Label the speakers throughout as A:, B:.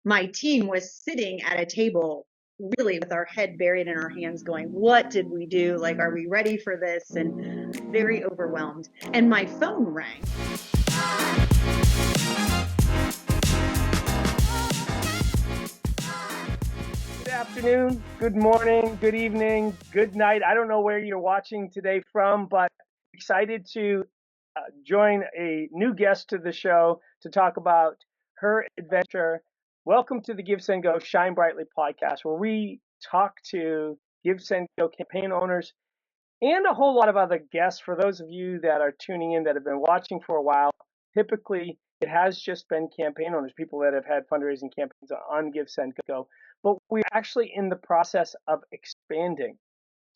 A: my team was sitting at a table really with our head buried in our hands going, what did we do? Like, are we ready for this? And very overwhelmed. And my phone rang.
B: Good afternoon, good morning, good evening, good night. I don't know where you're watching today from, but excited to join a new guest to the show to talk about her adventure. Welcome to the Give, Send, Go, Shine Brightly podcast, where we talk to Give, Send, Go campaign owners and a whole lot of other guests. For those of you that are tuning in that have been watching for a while, typically it has just been campaign owners, people that have had fundraising campaigns on Give, Send, Go. But we're actually in the process of expanding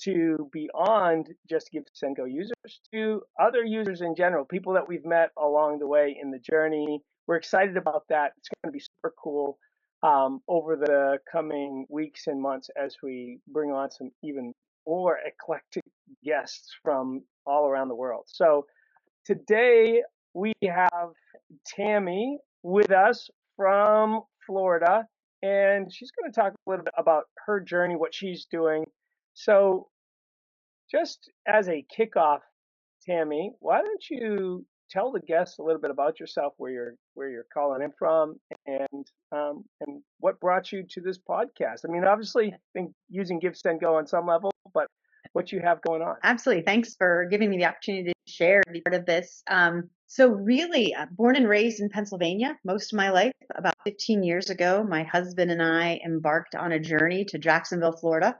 B: to beyond just Give, Send, Go users to other users in general, people that we've met along the way in the journey. We're excited about that. It's going to be super cool over the coming weeks and months as we bring on some even more eclectic guests from all around the world. So today we have Tammie with us from Florida, and she's going to talk a little bit about her journey, what she's doing. So just as a kickoff, Tammie, why don't you tell the guests a little bit about yourself, where you're calling in from, and what brought you to this podcast? I mean, obviously, been using Give, Send, Go on some level, but what you have going on.
A: Absolutely. Thanks for giving me the opportunity to share and be part of this. So really, born and raised in Pennsylvania most of my life. About 15 years ago, my husband and I embarked on a journey to Jacksonville, Florida.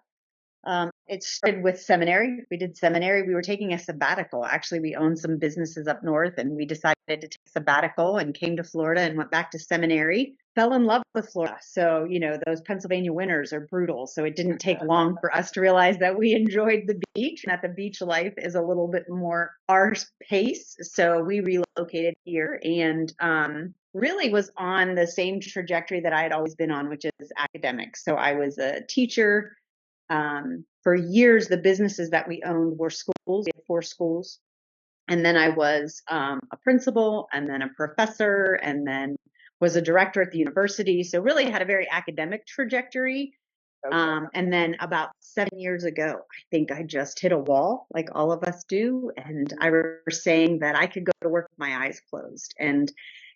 A: It started with seminary. We did seminary. We were taking a sabbatical. Actually, we owned some businesses up north, and we decided to take a sabbatical and came to Florida and went back to seminary. Fell in love with Florida. So, those Pennsylvania winters are brutal. So it didn't take long for us to realize that we enjoyed the beach and that the beach life is a little bit more our pace. So we relocated here and really was on the same trajectory that I had always been on, which is academics. So I was a teacher. For years, the businesses that we owned were schools. We had 4 schools. And then I was a principal and then a professor and then was a director at the university. So really had a very academic trajectory. Okay. And then about 7 years ago, I think I just hit a wall like all of us do. And I remember saying that I could go to work with my eyes closed. And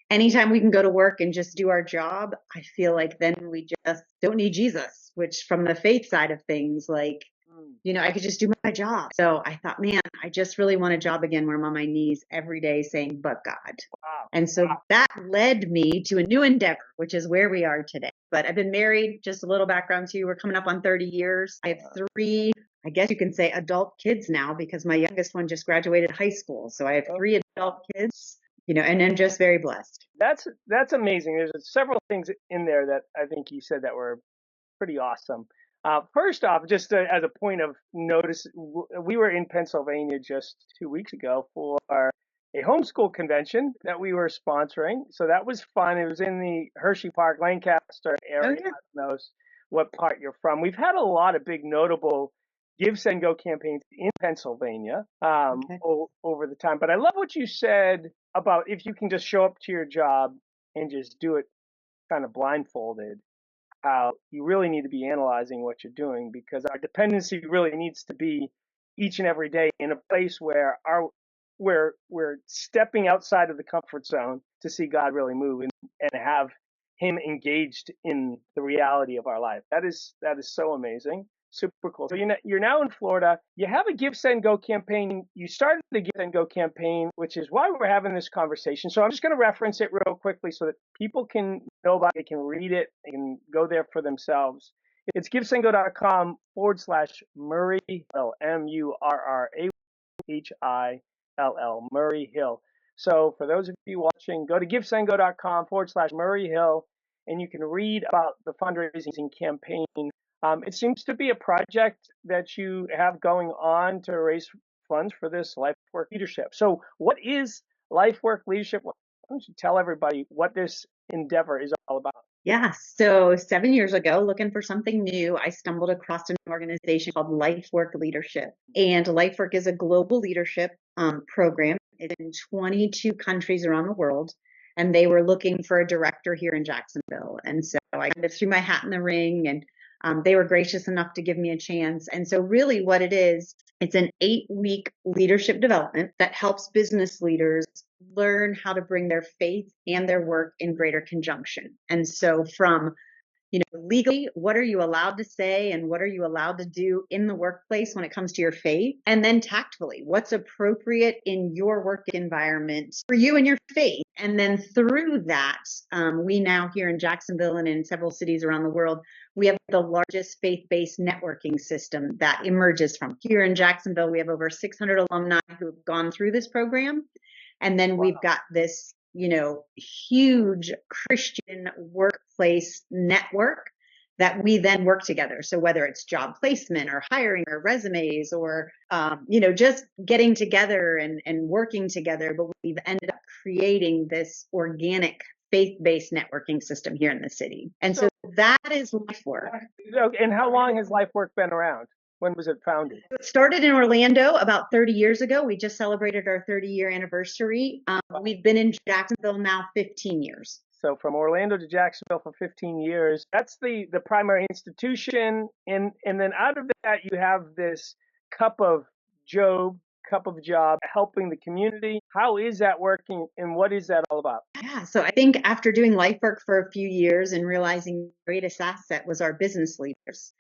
A: anytime we can go to work and just do our job, I feel like then we just don't need Jesus, which from the faith side of things, I could just do my job. So I thought, man, I just really want a job again where I'm on my knees every day saying, but God. Wow. And so that led me to a new endeavor, which is where we are today. But I've been married, just a little background to you. We're coming up on 30 years. I have 3, I guess you can say adult kids now because my youngest one just graduated high school. So I have 3 adult kids. And I'm just very blessed.
B: That's amazing. There's several things in there that I think you said that were pretty awesome. First off, just as a point of notice, we were in Pennsylvania just 2 weeks ago for a homeschool convention that we were sponsoring. So that was fun. It was in the Hershey Park, Lancaster area. Oh, yeah. I don't know what part you're from. We've had a lot of big notable Give, Send, Go campaigns in Pennsylvania over the time. But I love what you said about if you can just show up to your job and just do it kind of blindfolded, how you really need to be analyzing what you're doing, because our dependency really needs to be each and every day in a place where we're stepping outside of the comfort zone to see God really move and have him engaged in the reality of our life. That is so amazing. Super cool. So you're now in Florida. You have a Give, Send, Go campaign. You started the Give, Send, Go campaign, which is why we're having this conversation. So I'm just going to reference it real quickly so that people can know about it, they can read it, they can go there for themselves. It's givesendgo.com/Murray Hill, MurrayHill, Murray Hill. So for those of you watching, go to givesendgo.com/Murray Hill, and you can read about the fundraising campaign. It seems to be a project that you have going on to raise funds for this Lifework Leadership. So what is Lifework Leadership? Why don't you tell everybody what this endeavor is all about?
A: Yeah, so 7 years ago, looking for something new, I stumbled across an organization called Lifework Leadership. And Lifework is a global leadership program. It's in 22 countries around the world. and they were looking for a director here in Jacksonville. And so I kind of threw my hat in the ring, and they were gracious enough to give me a chance. And so really what it is, it's an 8-week leadership development that helps business leaders learn how to bring their faith and their work in greater conjunction. And so from legally, what are you allowed to say and what are you allowed to do in the workplace when it comes to your faith? And then tactfully, what's appropriate in your work environment for you and your faith? And then through that, we now here in Jacksonville and in several cities around the world, we have the largest faith-based networking system that emerges from. Here in Jacksonville, we have over 600 alumni who have gone through this program. And then we've got this huge Christian workplace network that we then work together. So whether it's job placement or hiring or resumes or, just getting together and working together, but we've ended up creating this organic faith-based networking system here in the city. And so that is Lifework.
B: And how long has Lifework been around? When was it founded?
A: It started in Orlando about 30 years ago. We just celebrated our 30-year anniversary. We've been in Jacksonville now 15 years.
B: So from Orlando to Jacksonville for 15 years, that's the primary institution. And then out of that, you have this Cup of Jōb, Cup of Jōb, helping the community. How is that working and what is that all about?
A: Yeah, so I think after doing Lifework for a few years and realizing the greatest asset was our business leaders.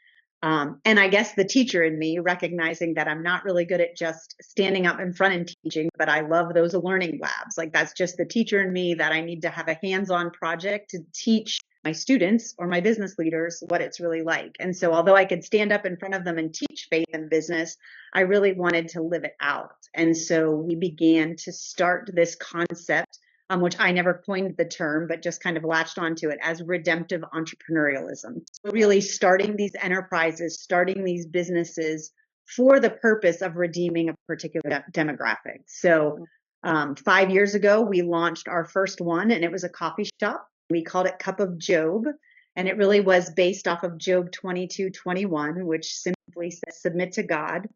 A: And I guess the teacher in me, recognizing that I'm not really good at just standing up in front and teaching, but I love those learning labs. Like that's just the teacher in me, that I need to have a hands-on project to teach my students or my business leaders what it's really like. And so although I could stand up in front of them and teach faith and business, I really wanted to live it out. And so we began to start this concept, which I never coined the term, but just kind of latched onto it as redemptive entrepreneurialism. So really starting these enterprises, starting these businesses for the purpose of redeeming a particular demographic. So 5 years ago, we launched our first one, and it was a coffee shop. We called it Cup of Jōb, and it really was based off of Jōb 22:21, which simply says, submit to God,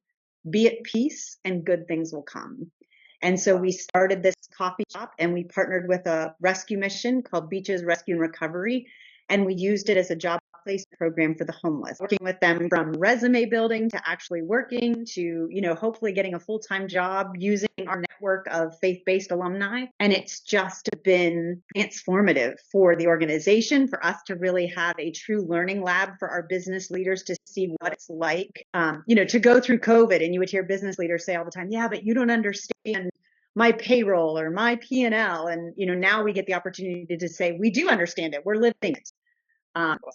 A: be at peace, and good things will come. And so we started this coffee shop, and we partnered with a rescue mission called Beaches Rescue and Recovery. And we used it as a job placement program for the homeless, working with them from resume building to actually working to, hopefully getting a full-time job using our network of faith-based alumni. And it's just been transformative for the organization, for us to really have a true learning lab for our business leaders to see what it's like, to go through COVID. And you would hear business leaders say all the time, yeah, but you don't understand my payroll or my P&L. And, now we get the opportunity to say, we do understand it. We're living it.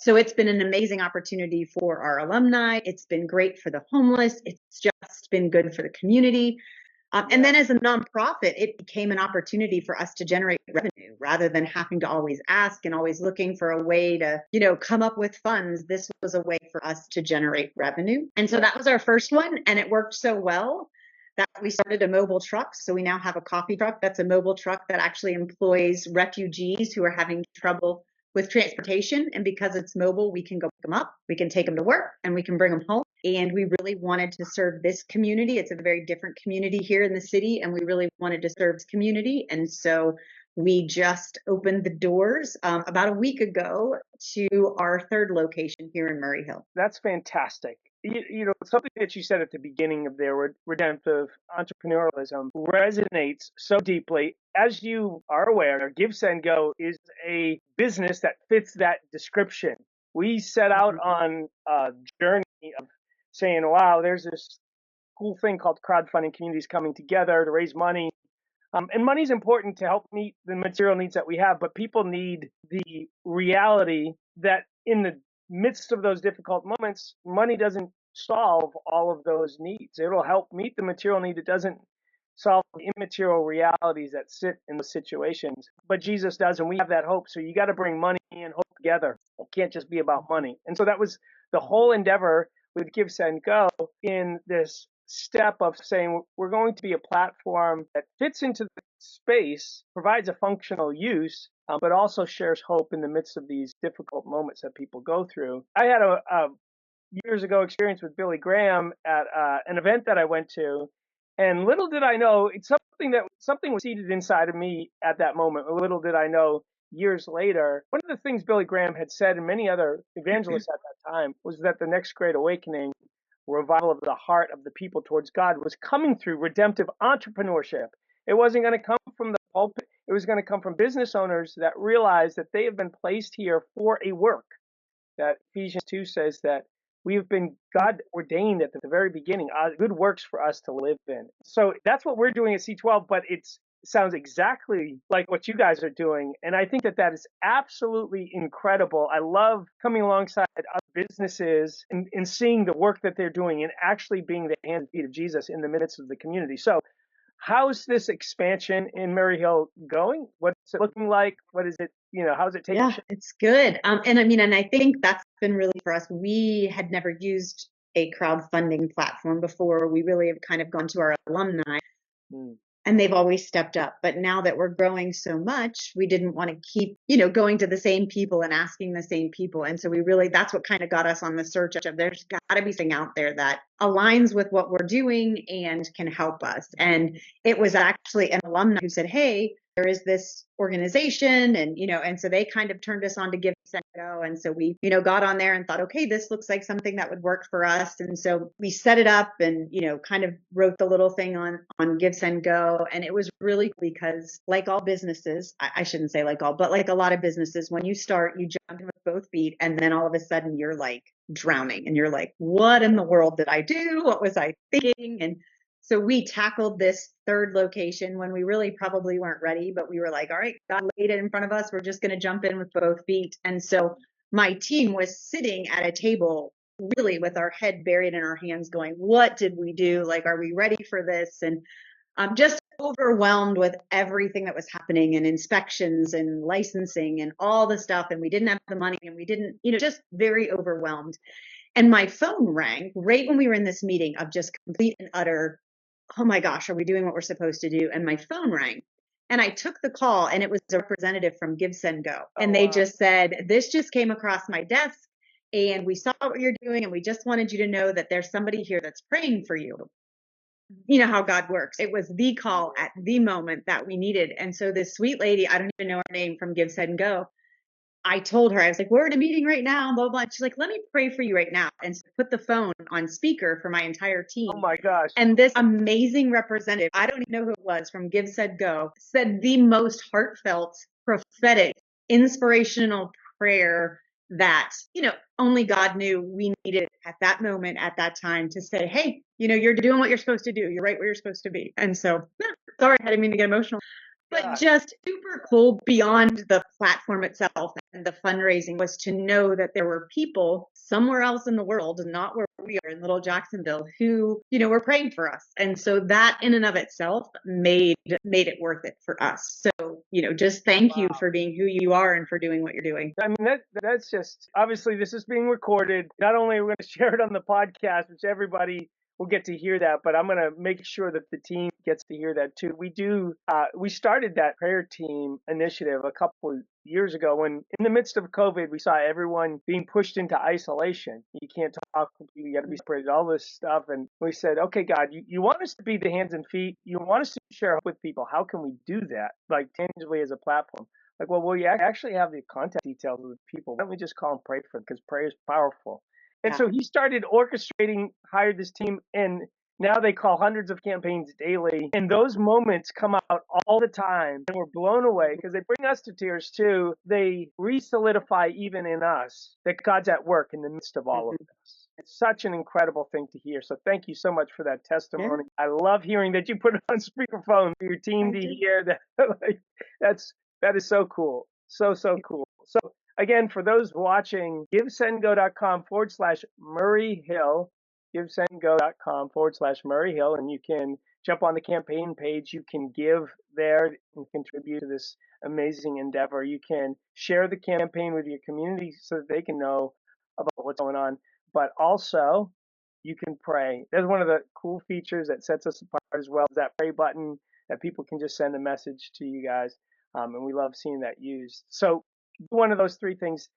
A: So it's been an amazing opportunity for our alumni. It's been great for the homeless. It's just been good for the community. And then as a nonprofit, it became an opportunity for us to generate revenue rather than having to always ask and always looking for a way to, come up with funds. This was a way for us to generate revenue. And so that was our first one. And it worked so well that we started a mobile truck. So we now have a coffee truck that's a mobile truck that actually employs refugees who are having trouble with transportation. And because it's mobile, we can go pick them up, we can take them to work, and we can bring them home. And we really wanted to serve this community. It's a very different community here in the city, and we really wanted to serve this community. And so we just opened the doors about a week ago to our third location here in Murray Hill.
B: That's fantastic. Something that you said at the beginning of their redemptive entrepreneurialism resonates so deeply. As you are aware, Give, Send, Go is a business that fits that description. We set out on a journey of saying, wow, there's this cool thing called crowdfunding, communities coming together to raise money. And money is important to help meet the material needs that we have, but people need the reality that in the midst of those difficult moments, money doesn't solve all of those needs. It'll help meet the material need. It doesn't solve the immaterial realities that sit in the situations. But Jesus does, and we have that hope. So you got to bring money and hope together. It can't just be about money. And so that was the whole endeavor with Give, Send, Go in this step of saying we're going to be a platform that fits into the space, provides a functional use, but also shares hope in the midst of these difficult moments that people go through. I had a years ago experience with Billy Graham at an event that I went to, And little did I know, it's something was seeded inside of me at that moment. Little did I know, years later, one of the things Billy Graham had said, and many other evangelists at that time, was that the next great awakening, revival of the heart of the people towards God, was coming through redemptive entrepreneurship. It wasn't going to come from the pulpit. It was going to come from business owners that realized that they have been placed here for a work. That Ephesians 2 says that we have been God ordained at the very beginning, good works for us to live in. So that's what we're doing at C12, but it sounds exactly like what you guys are doing. And I think that that is absolutely incredible. I love coming alongside other businesses and seeing the work that they're doing and actually being the hands and feet of Jesus in the midst of the community. So how's this expansion in Murray Hill going? What's it looking like? What is it? How's it taking shape?
A: It's good. And I think that's been really for us. We had never used a crowdfunding platform before. We really have kind of gone to our alumni. And they've always stepped up. But now that we're growing so much, we didn't want to keep, going to the same people and asking the same people. And so that's what kind of got us on the search of there's got to be something out there that aligns with what we're doing and can help us. And it was actually an alumni who said, hey, there is this organization and so they kind of turned us on to Give, Send, Go. And so we, got on there and thought, okay, this looks like something that would work for us. And so we set it up and, kind of wrote the little thing on Give, Send, Go. And it was really cool because like all businesses, I shouldn't say like all, but like a lot of businesses, when you start, you jump in with both feet and then all of a sudden you're like drowning and you're like, what in the world did I do? What was I thinking? And so we tackled this third location when we really probably weren't ready, but we were like, all right, God laid it in front of us. We're just going to jump in with both feet. And so my team was sitting at a table really with our head buried in our hands going, what did we do? Like, are we ready for this? And just overwhelmed with everything that was happening and inspections and licensing and all the stuff. And we didn't have the money and we didn't, just very overwhelmed. And my phone rang right when we were in this meeting of just complete and utter, oh my gosh, are we doing what we're supposed to do? And my phone rang and I took the call and it was a representative from Give, Send, Go. And they just said, this just came across my desk and we saw what you're doing and we just wanted you to know that there's somebody here that's praying for you. You know how God works. It was the call at the moment that we needed. And so this sweet lady, I don't even know her name, from Give, Send, Go, I told her, I was like, we're in a meeting right now, blah, blah. She's like, let me pray for you right now. And so put the phone on speaker for my entire team.
B: Oh my gosh.
A: And this amazing representative, I don't even know who it was, from Give, Send, Go, said the most heartfelt, prophetic, inspirational prayer that, only God knew we needed at that moment, at that time, to say, hey, you're doing what you're supposed to do. You're right where you're supposed to be. And so, sorry, I didn't mean to get emotional. But just super cool beyond the platform itself and the fundraising was to know that there were people somewhere else in the world, not where we are in little Jacksonville, who, were praying for us. And so that in and of itself made it worth it for us. So, just thank you for being who you are and for doing what you're doing.
B: I mean, that's just, obviously this is being recorded. Not only are we going to share it on the podcast, which everybody will get to hear that, but I'm going to make sure that the team gets to hear that too. We started that prayer team initiative a couple of years ago when in the midst of COVID, we saw everyone being pushed into isolation. You can't talk, you got to be separated, all this stuff. And we said, okay, God, you want us to be the hands and feet. You want us to share with people. How can we do that? Like tangibly as a platform. Like, well, you actually have the contact details of the people. Why don't we just call them, pray for them? Because prayer is powerful. And so he started orchestrating, hired this team, and now they call hundreds of campaigns daily. And those moments come out all the time. And we're blown away because they bring us to tears too. They re-solidify even in us that God's at work in the midst of all of this. It's such an incredible thing to hear. So thank you so much for that testimony. I love hearing that you put it on speakerphone for your team to hear that. That is so cool. So cool. So again, for those watching, givesendgo.com/Murray Hill, givesendgo.com/Murray Hill, and you can jump on the campaign page. You can give there and contribute to this amazing endeavor. You can share the campaign with your community so that they can know about what's going on. But also, you can pray. That's one of the cool features that sets us apart as well, is that pray button that people can just send a message to you guys. And we love seeing that used. So one of those three things,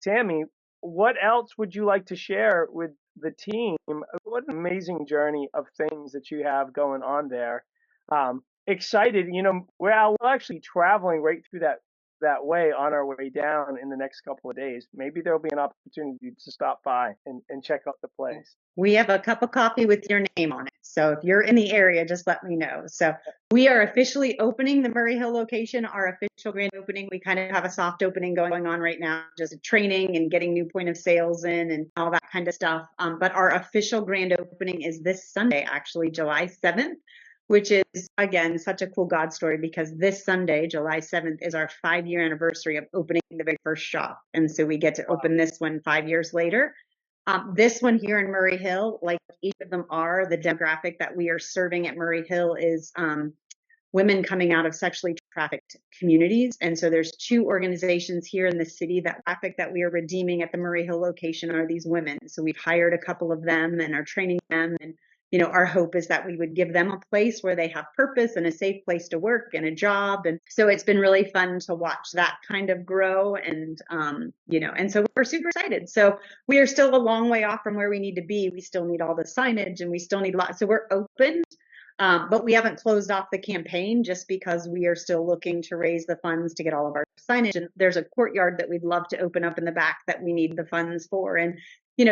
B: Tammie, what else would you like to share with the team? What an amazing journey of things that you have going on there. Excited, we're actually traveling right through that way on our way down in the next couple of days. Maybe there'll be an opportunity to stop by and check out the place.
A: We have a cup of coffee with your name on it. So if you're in the area, just let me know. So we are officially opening the Murray Hill location, our official grand opening. We kind of have a soft opening going on right now, just training and getting new point of sales in and all that kind of stuff. But our official grand opening is this Sunday, actually, July 7th, which is, again, such a cool God story because this Sunday, July 7th, is our 5-year anniversary of opening the very first shop. And so we get to open this one 5 years later. This one here in Murray Hill, like each of them are, the demographic that we are serving at Murray Hill is women coming out of sexually trafficked communities. And so there's 2 organizations here in the city that we are redeeming at the Murray Hill location are these women. So we've hired a couple of them and are training them. And, our hope is that we would give them a place where they have purpose and a safe place to work and a job. And so it's been really fun to watch that kind of grow. And, and so we're super excited. So we are still a long way off from where we need to be. We still need all the signage and we still need lots. So we're open. But we haven't closed off the campaign just because we are still looking to raise the funds to get all of our signage. And there's a courtyard that we'd love to open up in the back that we need the funds for. And,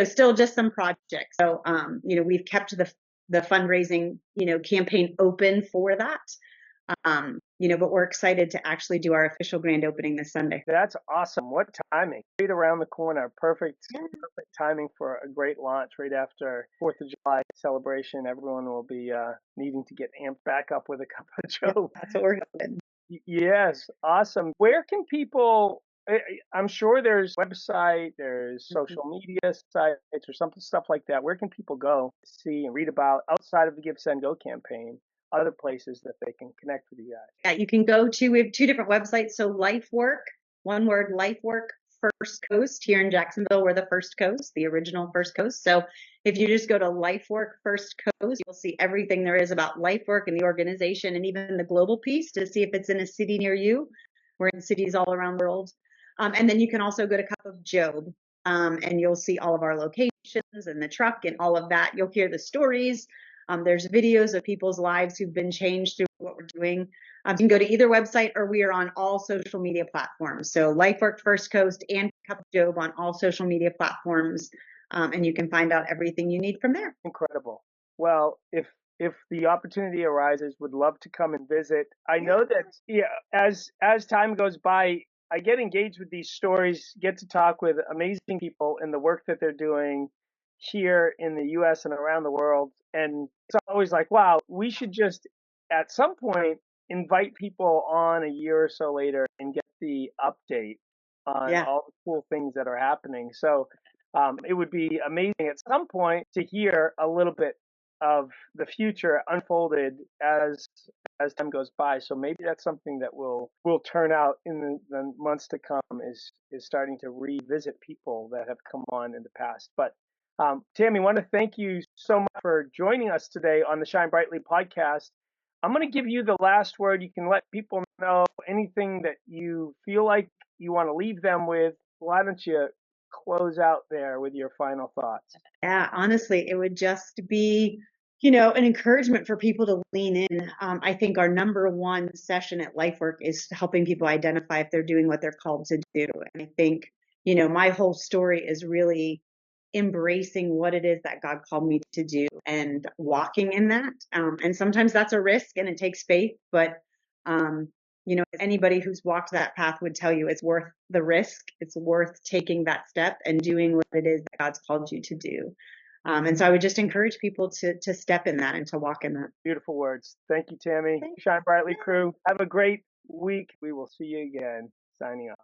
A: still just some projects. So, we've kept the fundraising, campaign open for that. But we're excited to actually do our official grand opening this Sunday.
B: That's awesome. What timing. Right around the corner. Perfect timing for a great launch right after 4th of July celebration. Everyone will be needing to get amped back up with a Cup of Jōb.
A: That's what we're hoping.
B: Yes, awesome. Where can people, I'm sure there's website, there's social media sites or stuff like that. Where can people go to see and read about outside of the Give, Send, Go campaign? Other places that they can connect with you guys?
A: Yeah, you can go to, we have 2 different websites. So Lifework, one word, Lifework First Coast here in Jacksonville. We're the First Coast, the original First Coast. So if you just go to Lifework First Coast, you'll see everything there is about Lifework and the organization and even the global piece to see if it's in a city near you. We're in cities all around the world. And then you can also go to Cup of Jōb and you'll see all of our locations and the truck and all of that. You'll hear the stories. There's videos of people's lives who've been changed through what we're doing. You can go to either website or we are on all social media platforms. So Lifework First Coast and Cup of Jōb on all social media platforms. And you can find out everything you need from there.
B: Incredible. Well, if the opportunity arises, would love to come and visit. I know that as time goes by, I get engaged with these stories, get to talk with amazing people in the work that they're doing here in the US and around the world. And it's always like, wow, we should just at some point invite people on a year or so later and get the update on all the cool things that are happening. So it would be amazing at some point to hear a little bit of the future unfolded as time goes by. So maybe that's something that will turn out in the months to come is starting to revisit people that have come on in the past. But Tammie, I want to thank you so much for joining us today on the Shine Brightly podcast. I'm going to give you the last word. You can let people know anything that you feel like you want to leave them with. Why don't you close out there with your final thoughts?
A: Yeah, honestly, it would just be, an encouragement for people to lean in. I think our number one session at Lifework is helping people identify if they're doing what they're called to do. And I think, my whole story is really embracing what it is that God called me to do and walking in that. And sometimes that's a risk and it takes faith, but anybody who's walked that path would tell you it's worth the risk. It's worth taking that step and doing what it is that God's called you to do. And so I would just encourage people to step in that and to walk in that.
B: Beautiful words. Thank you, Tammie. Shine Brightly crew. Have a great week. We will see you again. Signing off.